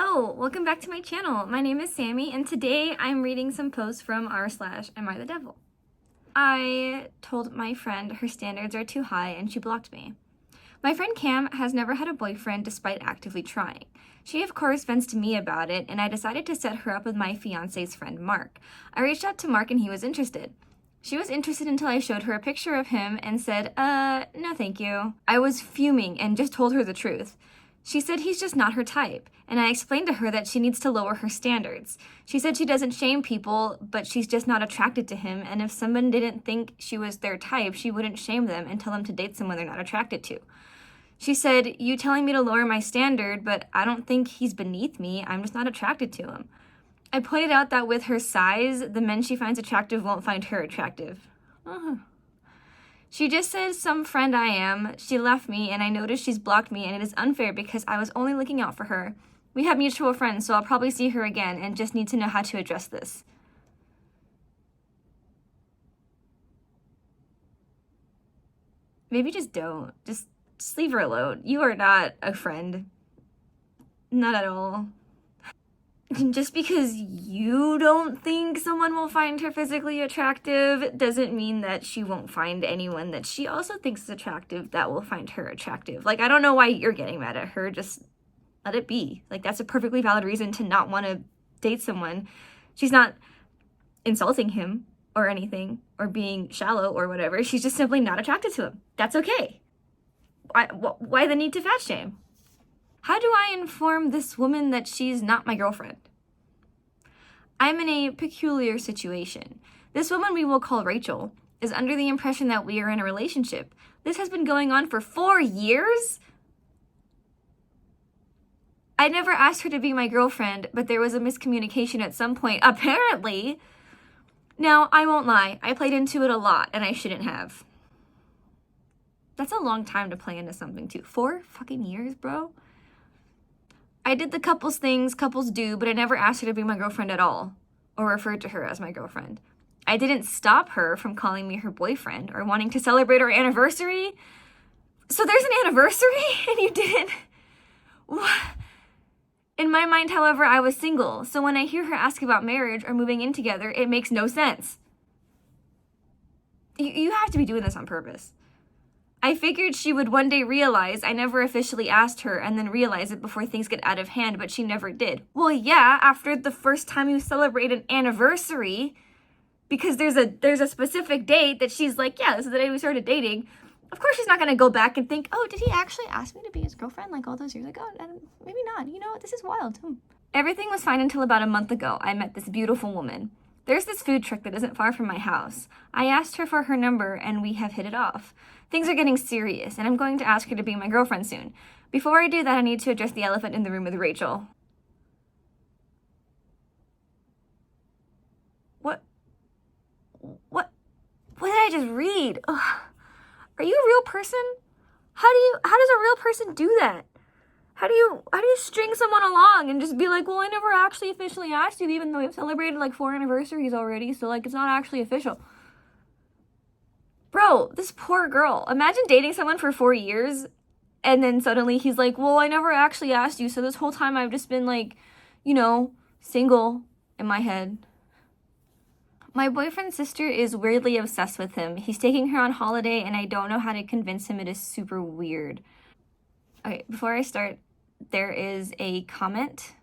Hello, welcome back to my channel. My name is Sammy, and today I'm reading some posts from r/AmITheDevil. I told my friend her standards are too high and she blocked me. My friend Cam has never had a boyfriend despite actively trying. She of course vents to me about it, and I decided to set her up with my fiance's friend Mark. I reached out to Mark and he was interested. She was interested until I showed her a picture of him and said, no thank you. I was fuming and just told her the truth. She said he's just not her type, and I explained to her that she needs to lower her standards. She said she doesn't shame people, but she's just not attracted to him, and if someone didn't think she was their type, she wouldn't shame them and tell them to date someone they're not attracted to. She said, you telling me to lower my standard, but I don't think he's beneath me, I'm just not attracted to him. I pointed out that with her size, the men she finds attractive won't find her attractive. She just said some friend I am. She left me and I noticed she's blocked me, and it is unfair because I was only looking out for her. We have mutual friends, so I'll probably see her again and just need to know how to address this. Maybe just don't. Just leave her alone. You are not a friend. Not at all. Just because you don't think someone will find her physically attractive doesn't mean that she won't find anyone that she also thinks is attractive that will find her attractive. Like, I don't know why you're getting mad at her. Just let it be. Like, that's a perfectly valid reason to not want to date someone. She's not insulting him or anything or being shallow or whatever. She's just simply not attracted to him. That's okay. Why the need to fat shame? How do I inform this woman that she's not my girlfriend? I'm in a peculiar situation. This woman we will call Rachel is under the impression that we are in a relationship. This has been going on for 4 years? I never asked her to be my girlfriend, but there was a miscommunication at some point, apparently. Now, I won't lie, I played into it a lot, and I shouldn't have. That's a long time to play into something, too. 4 fucking years, bro? I did the couples things couples do, but I never asked her to be my girlfriend at all, or referred to her as my girlfriend. I didn't stop her from calling me her boyfriend or wanting to celebrate our anniversary. So there's an anniversary and you didn't? What? In my mind, however, I was single, so when I hear her ask about marriage or moving in together, it makes no sense. You have to be doing this on purpose. I figured she would one day realize I never officially asked her and then realize it before things get out of hand, but she never did. Well, yeah, after the first time you celebrate an anniversary, because there's a specific date that she's like, yeah, this is the day we started dating. Of course she's not going to go back and think, oh, did he actually ask me to be his girlfriend like all those years ago? And maybe not. You know what? This is wild. Everything was fine until about a month ago. I met this beautiful woman. There's this food truck that isn't far from my house. I asked her for her number and we have hit it off. Things are getting serious and I'm going to ask her to be my girlfriend soon. Before I do that, I need to address the elephant in the room with Rachel. What did I just read? Ugh. Are you a real person? How does a real person do that? How do you string someone along and just be like, well, I never actually officially asked you, even though we've celebrated like 4 anniversaries already, so like it's not actually official. Bro, this poor girl. Imagine dating someone for 4 years and then suddenly he's like, well, I never actually asked you, so this whole time I've just been like, you know, single in my head. My boyfriend's sister is weirdly obsessed with him. He's taking her on holiday and I don't know how to convince him. It is super weird. Okay, before I start, there is a comment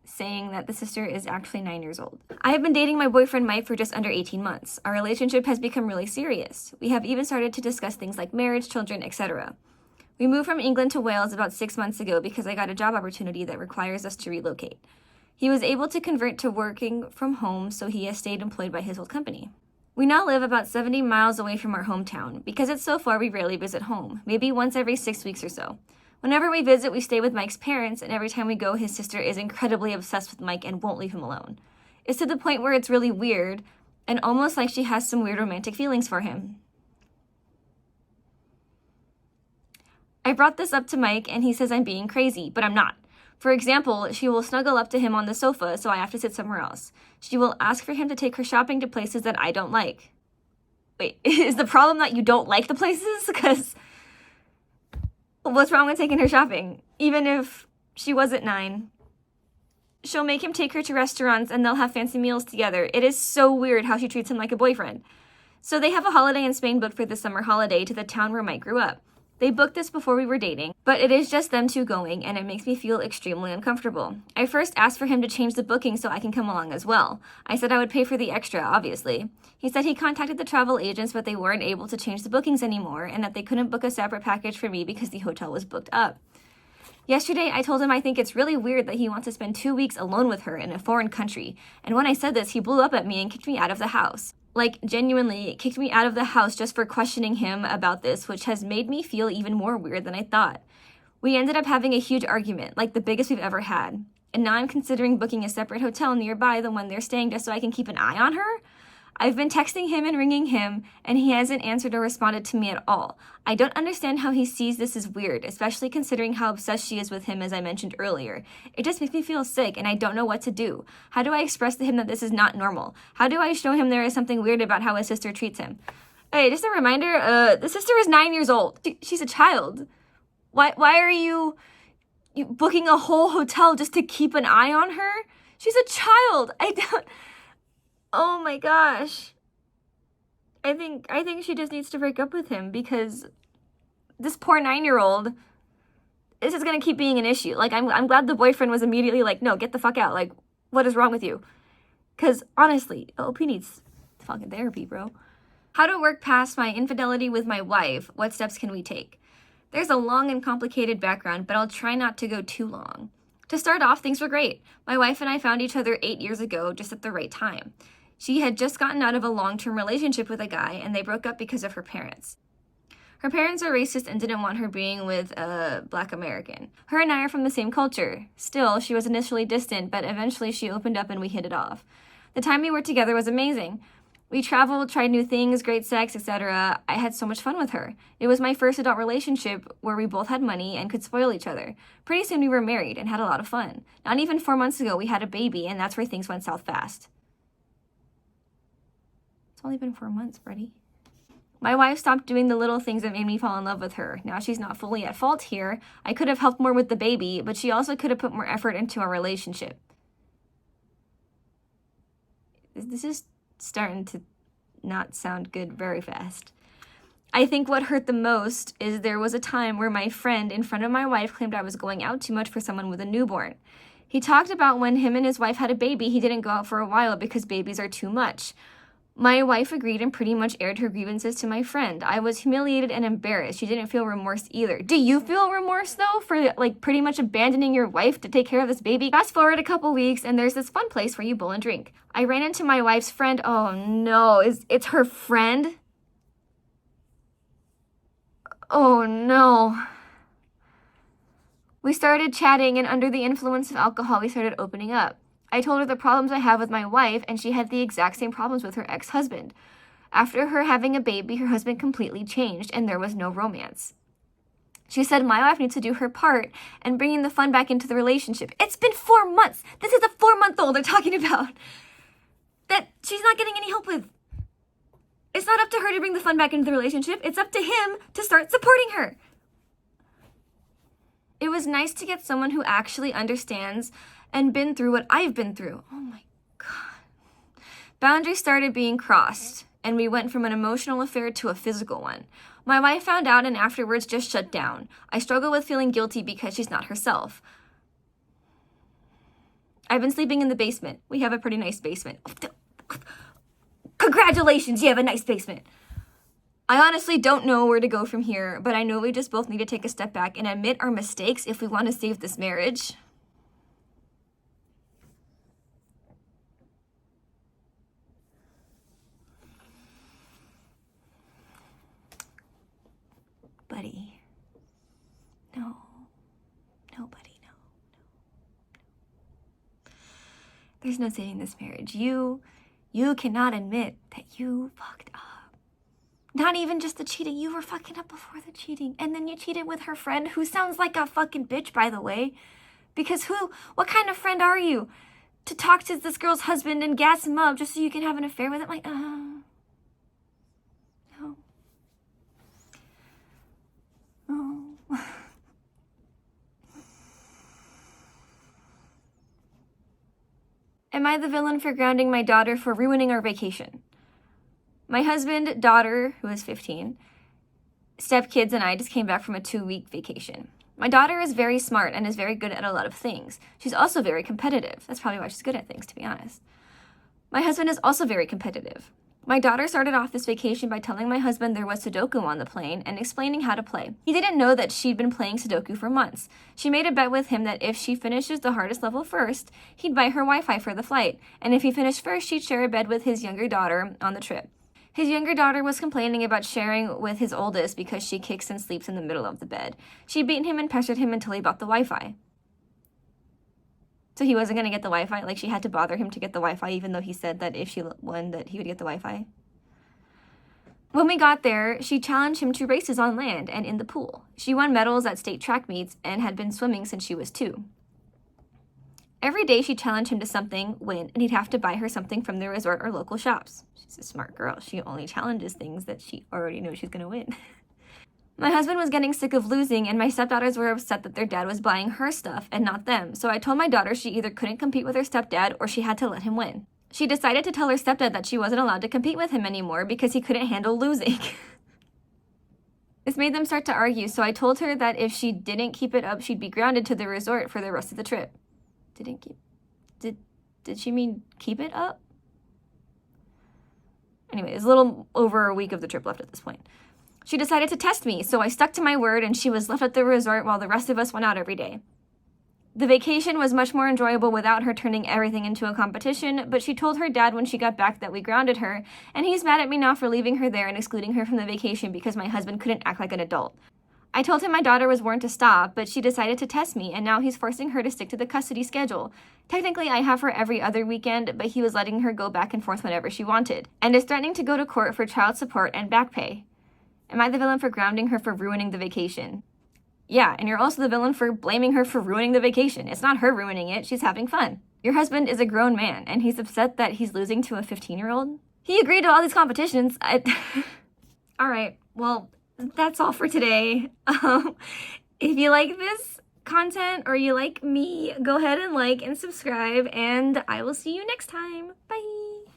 saying that the sister is actually 9 years old. I have been dating my boyfriend Mike for just under 18 months. Our relationship has become really serious. We have even started to discuss things like marriage, children, etc. We moved from England to Wales about 6 months ago because I got a job opportunity that requires us to relocate. He was able to convert to working from home, so he has stayed employed by his old company. We now live about 70 miles away from our hometown. Because it's so far, we rarely visit home, maybe once every 6 weeks or so. Whenever we visit, we stay with Mike's parents, and every time we go, his sister is incredibly obsessed with Mike and won't leave him alone. It's to the point where it's really weird, and almost like she has some weird romantic feelings for him. I brought this up to Mike, and he says I'm being crazy, but I'm not. For example, she will snuggle up to him on the sofa, so I have to sit somewhere else. She will ask for him to take her shopping to places that I don't like. Wait, is the problem that you don't like the places? Because what's wrong with taking her shopping? Even if she was at 9. She'll make him take her to restaurants and they'll have fancy meals together. It is so weird how she treats him like a boyfriend. So they have a holiday in Spain booked for the summer holiday to the town where Mike grew up. They booked this before we were dating, but it is just them two going, and it makes me feel extremely uncomfortable. I first asked for him to change the booking so I can come along as well. I said I would pay for the extra, obviously. He said he contacted the travel agents, but they weren't able to change the bookings anymore, and that they couldn't book a separate package for me because the hotel was booked up. Yesterday, I told him I think it's really weird that he wants to spend 2 weeks alone with her in a foreign country, and when I said this, he blew up at me and kicked me out of the house. Like, genuinely kicked me out of the house just for questioning him about this, which has made me feel even more weird than I thought. We ended up having a huge argument, like the biggest we've ever had. And now I'm considering booking a separate hotel nearby the one they're staying just so I can keep an eye on her. I've been texting him and ringing him, and he hasn't answered or responded to me at all. I don't understand how he sees this as weird, especially considering how obsessed she is with him, as I mentioned earlier. It just makes me feel sick, and I don't know what to do. How do I express to him that this is not normal? How do I show him there is something weird about how his sister treats him? Hey, just a reminder, the sister is 9 years old. She's a child. Why are you booking a whole hotel just to keep an eye on her? She's a child. Oh my gosh. I think she just needs to break up with him because this poor 9-year-old, this is gonna keep being an issue. Like, I'm glad the boyfriend was immediately like, no, get the fuck out. Like, what is wrong with you? Because honestly, OP needs fucking therapy, bro. How to work past my infidelity with my wife. What steps can we take? There's a long and complicated background, but I'll try not to go too long. To start off, things were great. My wife and I found each other 8 years ago, just at the right time. She had just gotten out of a long-term relationship with a guy, and they broke up because of her parents. Her parents are racist and didn't want her being with a Black American. Her and I are from the same culture. Still, she was initially distant, but eventually she opened up and we hit it off. The time we were together was amazing. We traveled, tried new things, great sex, etc. I had so much fun with her. It was my first adult relationship where we both had money and could spoil each other. Pretty soon we were married and had a lot of fun. Not even 4 months ago, we had a baby, and that's where things went south fast. It's only been 4 months, Freddie. My wife stopped doing the little things that made me fall in love with her. Now she's not fully at fault here. I could have helped more with the baby, but she also could have put more effort into our relationship. This is starting to not sound good very fast. I think what hurt the most is there was a time where my friend in front of my wife claimed I was going out too much for someone with a newborn. He talked about when him and his wife had a baby, he didn't go out for a while because babies are too much. My wife agreed and pretty much aired her grievances to my friend. I was humiliated and embarrassed. She didn't feel remorse either. Do you feel remorse, though, for, like, pretty much abandoning your wife to take care of this baby? Fast forward a couple weeks, and there's this fun place where you bowl and drink. I ran into my wife's friend. Oh, no. It's her friend? Oh, no. We started chatting, and under the influence of alcohol, we started opening up. I told her the problems I have with my wife, and she had the exact same problems with her ex-husband. After her having a baby, her husband completely changed, and there was no romance. She said my wife needs to do her part and bringing the fun back into the relationship. It's been 4 months. This is a 4-month-old they're talking about that she's not getting any help with. It's not up to her to bring the fun back into the relationship. It's up to him to start supporting her. It was nice to get someone who actually understands and been through what I've been through. Oh my God. Boundaries started being crossed, and we went from an emotional affair to a physical one. My wife found out and afterwards just shut down. I struggle with feeling guilty because she's not herself. I've been sleeping in the basement. We have a pretty nice basement. Congratulations, you have a nice basement. I honestly don't know where to go from here, but I know we just both need to take a step back and admit our mistakes if we want to save this marriage. Buddy. No. No, buddy, no. There's no saving this marriage. You cannot admit that you fucked up. Not even just the cheating. You were fucking up before the cheating. And then you cheated with her friend, who sounds like a fucking bitch, by the way. Because what kind of friend are you? To talk to this girl's husband and gas him up just so you can have an affair with him? Like, no. Oh. Am I the villain for grounding my daughter for ruining our vacation? My husband, daughter, who is 15, stepkids, and I just came back from a 2-week vacation. My daughter is very smart and is very good at a lot of things. She's also very competitive. That's probably why she's good at things, to be honest. My husband is also very competitive. My daughter started off this vacation by telling my husband there was Sudoku on the plane and explaining how to play. He didn't know that she'd been playing Sudoku for months. She made a bet with him that if she finishes the hardest level first, he'd buy her Wi-Fi for the flight, and if he finished first, she'd share a bed with his younger daughter on the trip. His younger daughter was complaining about sharing with his oldest because she kicks and sleeps in the middle of the bed. She beat him and pestered him until he bought the Wi-Fi. So he wasn't going to get the Wi-Fi? Like, she had to bother him to get the Wi-Fi even though he said that if she won that he would get the Wi-Fi? When we got there, she challenged him to races on land and in the pool. She won medals at state track meets and had been swimming since she was 2. Every day she challenged him to something, win, and he'd have to buy her something from the resort or local shops. She's a smart girl. She only challenges things that she already knows she's going to win. My husband was getting sick of losing, and my stepdaughters were upset that their dad was buying her stuff and not them, so I told my daughter she either couldn't compete with her stepdad or she had to let him win. She decided to tell her stepdad that she wasn't allowed to compete with him anymore because he couldn't handle losing. This made them start to argue, so I told her that if she didn't keep it up, she'd be grounded to the resort for the rest of the trip. Did she mean keep it up? Anyway, there's a little over a week of the trip left at this point. She decided to test me, so I stuck to my word and she was left at the resort while the rest of us went out every day. The vacation was much more enjoyable without her turning everything into a competition, but she told her dad when she got back that we grounded her, and he's mad at me now for leaving her there and excluding her from the vacation because my husband couldn't act like an adult. I told him my daughter was warned to stop, but she decided to test me, and now he's forcing her to stick to the custody schedule. Technically, I have her every other weekend, but he was letting her go back and forth whenever she wanted, and is threatening to go to court for child support and back pay. Am I the villain for grounding her for ruining the vacation? Yeah, and you're also the villain for blaming her for ruining the vacation. It's not her ruining it, she's having fun. Your husband is a grown man, and he's upset that he's losing to a 15-year-old? He agreed to all these competitions. Alright, well, that's all for today. If you like this content or you like me, go ahead and like and subscribe, and I will see you next time. Bye!